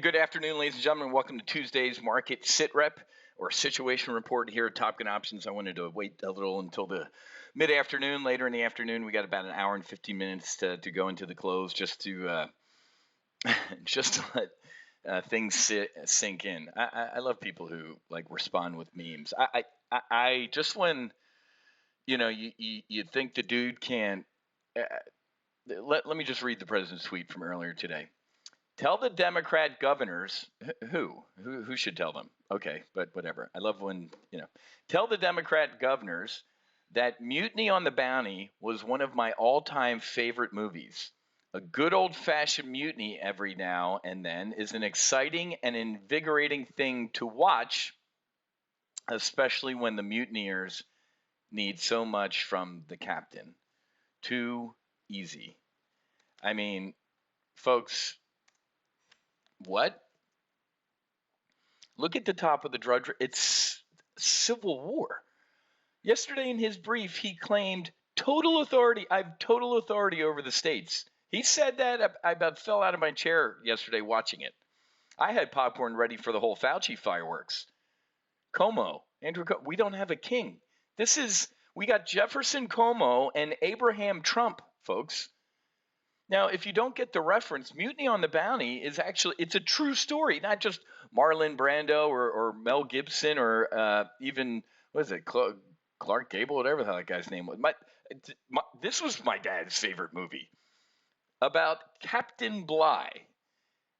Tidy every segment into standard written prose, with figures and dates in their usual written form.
Good afternoon, ladies and gentlemen. Welcome to Tuesday's Market SITREP, or Situation Report here at Top Gun Options. I wanted to wait a little until the mid-afternoon. Later in the afternoon, we got about an hour and 15 minutes to go into the close, just to let things sink in. I love people who respond with memes. I just when you think the dude can't. Let me just read the president's tweet from earlier today. Tell the Democrat governors who should tell them. Okay, but whatever. I love when, tell the Democrat governors that Mutiny on the Bounty was one of my all-time favorite movies. A good old-fashioned mutiny every now and then is an exciting and invigorating thing to watch, especially when the mutineers need so much from the captain. Too easy. I mean, folks, what? Look at the top of the drudge. It's civil war. Yesterday in his brief, he claimed total authority. I have total authority over the states. He said that. I about fell out of my chair yesterday watching it. I had popcorn ready for the whole Fauci fireworks. Cuomo, we don't have a king. We got Jefferson, Cuomo, and Abraham Trump, folks. Now, if you don't get the reference, Mutiny on the Bounty it's a true story, not just Marlon Brando or Mel Gibson or even, what is it, Clark Gable, whatever the hell that guy's name was. This was my dad's favorite movie, about Captain Bligh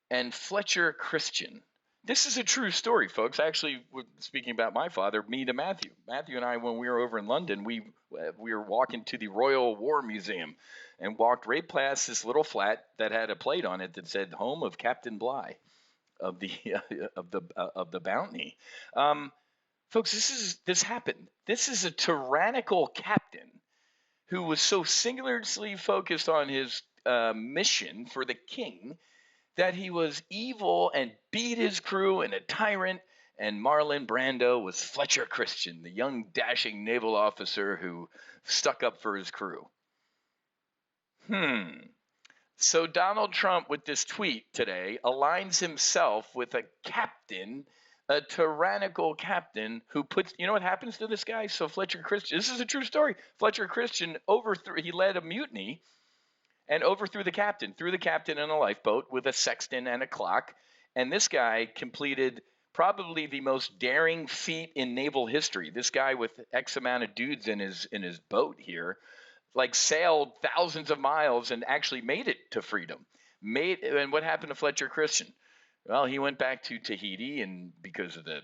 and Fletcher Christian. This is a true story, folks. Actually, speaking about my father, me to Matthew. Matthew and I, when we were over in London, we were walking to the Royal War Museum and walked right past this little flat that had a plate on it that said "Home of Captain Bligh of the Bounty." Folks, this happened. This is a tyrannical captain who was so singularly focused on his mission for the king that he was evil and beat his crew and a tyrant, and Marlon Brando was Fletcher Christian, the young dashing naval officer who stuck up for his crew. So Donald Trump, with this tweet today, aligns himself with a captain, a tyrannical captain who puts, you know what happens to this guy? So Fletcher Christian, this is a true story. Fletcher Christian he led a mutiny and overthrew the captain, threw the captain in a lifeboat with a sextant and a clock. And this guy completed probably the most daring feat in naval history. This guy with X amount of dudes in his boat here, sailed thousands of miles and actually made it to freedom. And what happened to Fletcher Christian? Well, he went back to Tahiti, and because of the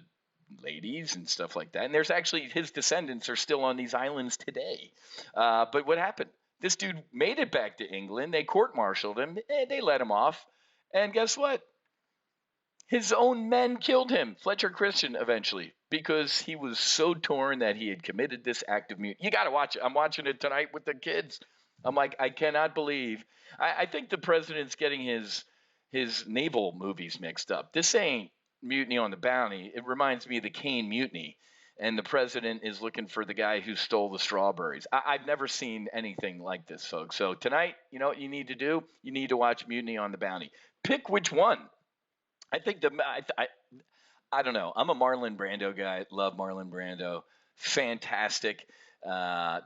ladies and stuff like that. And there's actually, his descendants are still on these islands today. But what happened? This dude made it back to England. They court-martialed him. They let him off. And guess what? His own men killed him, Fletcher Christian, eventually, because he was so torn that he had committed this act of mutiny. You got to watch it. I'm watching it tonight with the kids. I'm like, I cannot believe. I think the president's getting his naval movies mixed up. This ain't Mutiny on the Bounty. It reminds me of the Kane Mutiny. And the president is looking for the guy who stole the strawberries. I've never seen anything like this, folks. So tonight, you know what you need to do? You need to watch Mutiny on the Bounty. Pick which one. I think I don't know. I'm a Marlon Brando guy. Love Marlon Brando. Fantastic.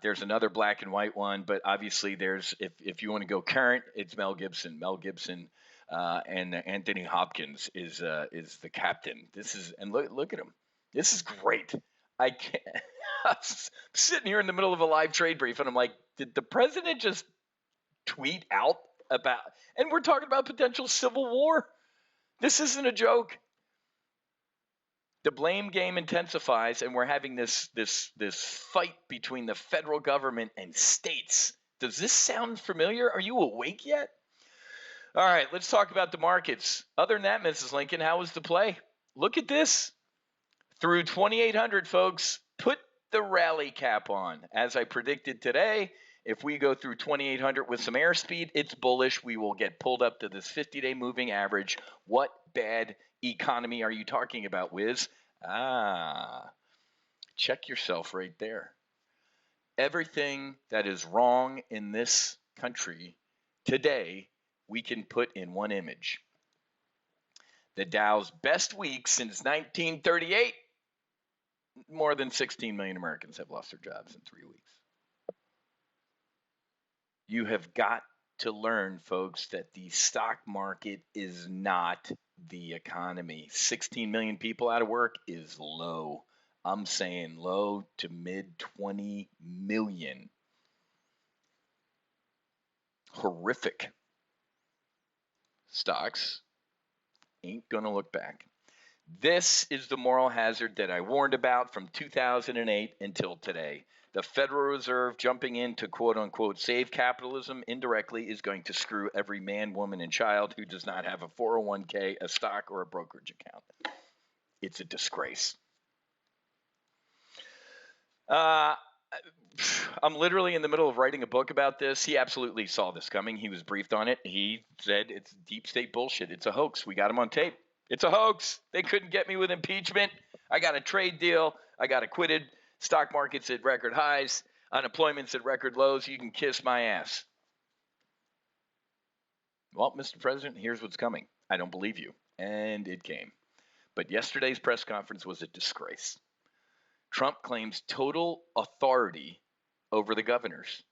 There's another black and white one, but obviously if you want to go current, it's Mel Gibson. Mel Gibson and Anthony Hopkins is the captain. Look at him. This is great. I can't. I'm sitting here in the middle of a live trade brief, and I'm like, did the president just tweet out about? And we're talking about potential civil war. This isn't a joke. The blame game intensifies, and we're having this fight between the federal government and states. Does this sound familiar? Are you awake yet? All right, let's talk about the markets. Other than that, Mrs. Lincoln, how was the play? Look at this. Through 2,800, folks, put the rally cap on. As I predicted today, if we go through 2,800 with some airspeed, it's bullish. We will get pulled up to this 50-day moving average. What bad economy are you talking about, Wiz? Check yourself right there. Everything that is wrong in this country today, we can put in one image. The Dow's best week since 1938. More than 16 million Americans have lost their jobs in 3 weeks. You have got to learn, folks, that the stock market is not the economy. 16 million people out of work is low. I'm saying low to mid 20 million. Horrific. Stocks ain't going to look back. This is the moral hazard that I warned about from 2008 until today. The Federal Reserve jumping in to quote unquote save capitalism indirectly is going to screw every man, woman, and child who does not have a 401k, a stock, or a brokerage account. It's a disgrace. I'm literally in the middle of writing a book about this. He absolutely saw this coming. He was briefed on it. He said it's deep state bullshit. It's a hoax. We got him on tape. It's a hoax. They couldn't get me with impeachment. I got a trade deal. I got acquitted. Stock market's at record highs. Unemployment's at record lows. You can kiss my ass. Well, Mr. President, here's what's coming. I don't believe you. And it came. But yesterday's press conference was a disgrace. Trump claims total authority over the governors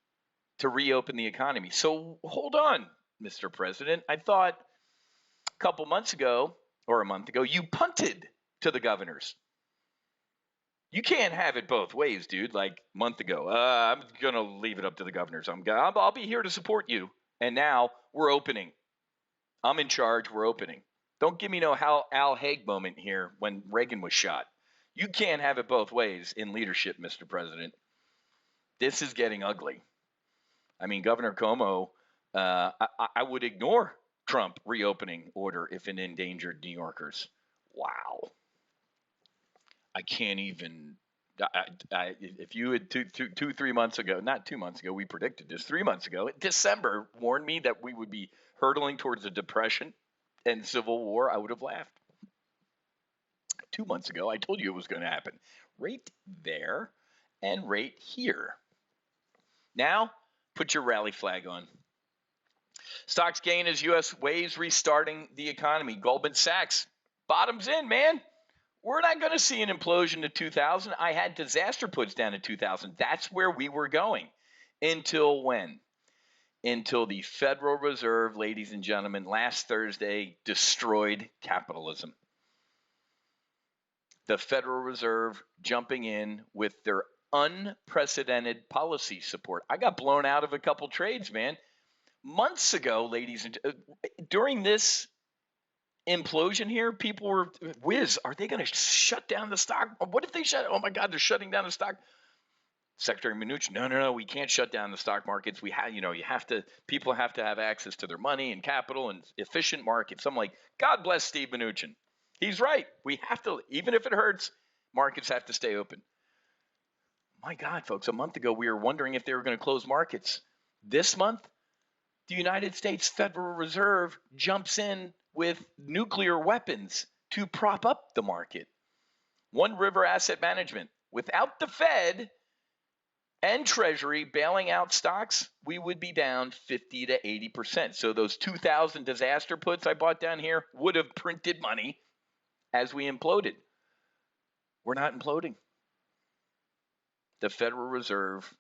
to reopen the economy. So hold on, Mr. President. I thought a couple months ago or a month ago, you punted to the governors. You can't have it both ways, dude. Like a month ago, I'm going to leave it up to the governors. I'll be here to support you. And now we're opening. I'm in charge. We're opening. Don't give me no Al Haig moment here when Reagan was shot. You can't have it both ways in leadership, Mr. President. This is getting ugly. I mean, Governor Cuomo, I would ignore Trump reopening order if it endangered New Yorkers. Wow. I can't even. If you had 3 months ago, not 2 months ago, we predicted this 3 months ago, December warned me that we would be hurtling towards a depression and civil war, I would have laughed. 2 months ago, I told you it was going to happen. Right there and right here. Now, put your rally flag on. Stocks gain as U.S. weighs restarting the economy. Goldman Sachs, bottoms in, man. We're not going to see an implosion to 2000. I had disaster puts down to 2000. That's where we were going. Until when? Until the Federal Reserve, ladies and gentlemen, last Thursday destroyed capitalism. The Federal Reserve jumping in with their unprecedented policy support. I got blown out of a couple trades, man. Months ago, ladies and during this implosion here, people were, whiz, are they going to shut down the stock? What if they shut? Oh my God, they're shutting down the stock. Secretary Mnuchin, no, we can't shut down the stock markets. We have, people have to have access to their money and capital and efficient markets. I'm like, God bless Steve Mnuchin. He's right. We have to, even if it hurts, markets have to stay open. My God, folks, a month ago, we were wondering if they were going to close markets. This month, the United States Federal Reserve jumps in with nuclear weapons to prop up the market. One River Asset Management. Without the Fed and Treasury bailing out stocks, we would be down 50 to 80%. So those 2,000 disaster puts I bought down here would have printed money as we imploded. We're not imploding. The Federal Reserve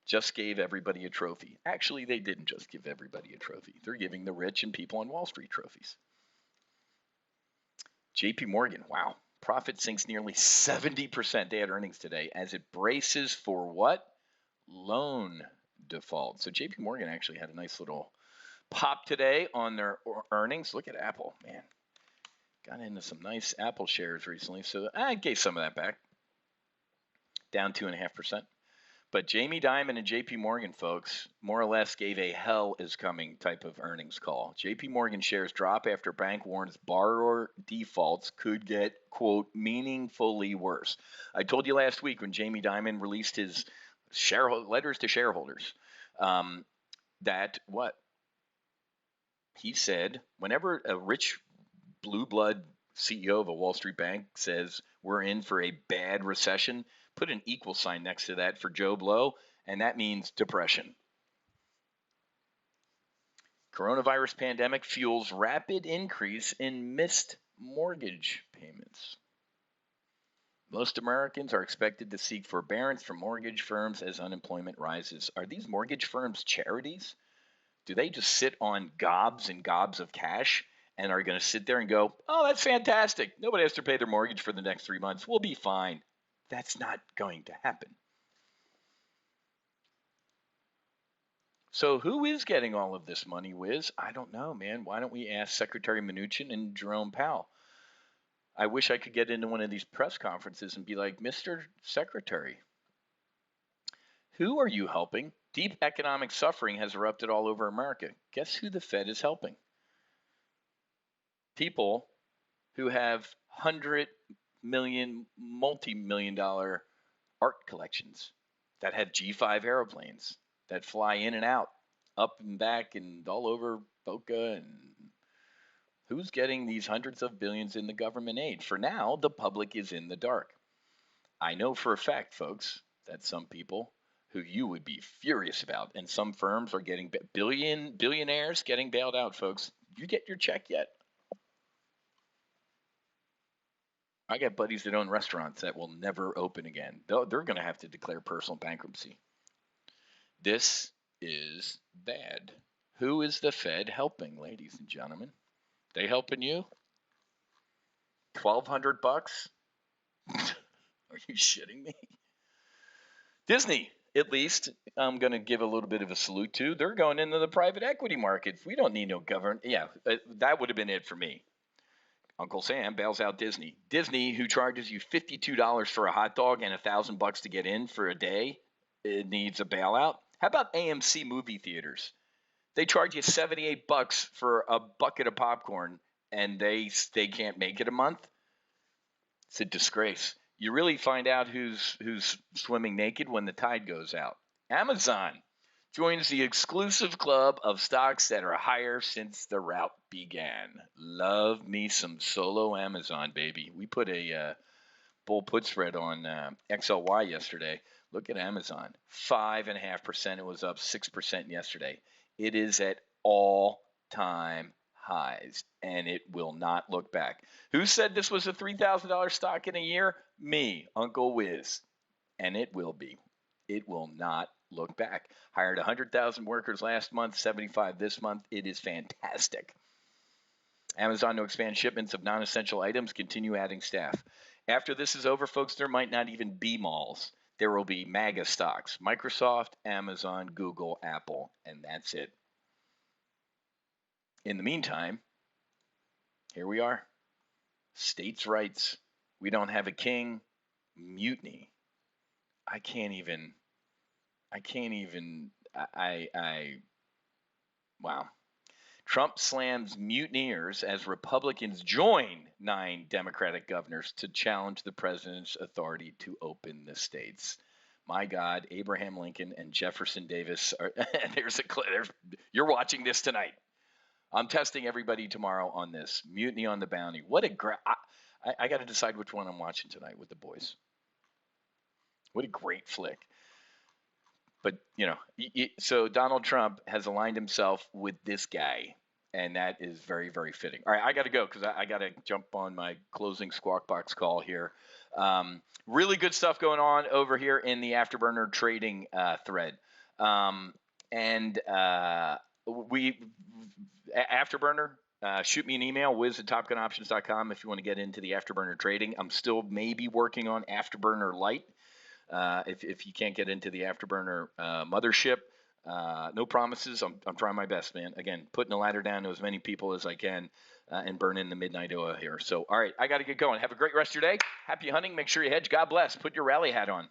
just gave everybody a trophy. Actually, they didn't just give everybody a trophy. They're giving the rich and people on Wall Street trophies. JP Morgan, wow. Profit sinks nearly 70%. They had earnings today as it braces for what? Loan default. So JP Morgan actually had a nice little pop today on their earnings. Look at Apple, man. Got into some nice Apple shares recently, so I gave some of that back. Down 2.5%. But Jamie Dimon and JP Morgan, folks, more or less gave a hell is coming type of earnings call. JP Morgan shares drop after bank warns borrower defaults could get, quote, meaningfully worse. I told you last week when Jamie Dimon released his letters to shareholders that what? He said whenever a rich blue blood CEO of a Wall Street bank says we're in for a bad recession, put an equal sign next to that for Joe Blow, and that means depression. Coronavirus pandemic fuels rapid increase in missed mortgage payments. Most Americans are expected to seek forbearance from mortgage firms as unemployment rises. Are these mortgage firms charities? Do they just sit on gobs and gobs of cash and are going to sit there and go, oh, that's fantastic. Nobody has to pay their mortgage for the next 3 months. We'll be fine. That's not going to happen. So who is getting all of this money, Wiz? I don't know, man. Why don't we ask Secretary Mnuchin and Jerome Powell? I wish I could get into one of these press conferences and be like, Mr. Secretary, who are you helping? Deep economic suffering has erupted all over America. Guess who the Fed is helping? People who have 100 million, multi-million dollar art collections that have G5 airplanes that fly in and out, up and back and all over Boca. And who's getting these hundreds of billions in the government aid? For now, the public is in the dark. I know for a fact, folks, that some people who you would be furious about, and some firms are getting billionaires getting bailed out, folks. You get your check yet? I got buddies that own restaurants that will never open again. They're going to have to declare personal bankruptcy. This is bad. Who is the Fed helping, ladies and gentlemen? They helping you? $1,200? Are you shitting me? Disney, at least, I'm going to give a little bit of a salute to. They're going into the private equity markets. We don't need no government. Yeah, that would have been it for me. Uncle Sam bails out Disney. Disney, who charges you $52 for a hot dog and $1,000 to get in for a day, it needs a bailout. How about AMC movie theaters? They charge you $78 for a bucket of popcorn, and they can't make it a month. It's a disgrace. You really find out who's swimming naked when the tide goes out. Amazon joins the exclusive club of stocks that are higher since the rout began. Love me some solo Amazon, baby. We put a bull put spread on XLY yesterday. Look at Amazon, 5.5%. It was up 6% yesterday. It is at all-time highs, and it will not look back. Who said this was a $3,000 stock in a year? Me, Uncle Wiz. And it will be. It will not look back. Hired 100,000 workers last month, 75 this month. It is fantastic. Amazon to expand shipments of non-essential items, continue adding staff. After this is over, folks, there might not even be malls. There will be MAGA stocks. Microsoft, Amazon, Google, Apple, and that's it. In the meantime, here we are. States' rights. We don't have a king. Mutiny. Wow. Trump slams mutineers as Republicans join 9 Democratic governors to challenge the president's authority to open the states. My God, Abraham Lincoln and Jefferson Davis are. You're watching this tonight. I'm testing everybody tomorrow on this. Mutiny on the Bounty. What a I got to decide which one I'm watching tonight with the boys. What a great flick. But, so Donald Trump has aligned himself with this guy, and that is very, very fitting. All right, I got to go because I got to jump on my closing Squawk Box call here. Really good stuff going on over here in the Afterburner trading thread. Afterburner, shoot me an email, wiz@topgunoptions.com if you want to get into the Afterburner trading. I'm still maybe working on Afterburner Lite. If you can't get into the Afterburner mothership, no promises. I'm trying my best, man. Again, putting a ladder down to as many people as I can and burn in the midnight oil here. So, all right, I got to get going. Have a great rest of your day. Happy hunting. Make sure you hedge. God bless. Put your rally hat on.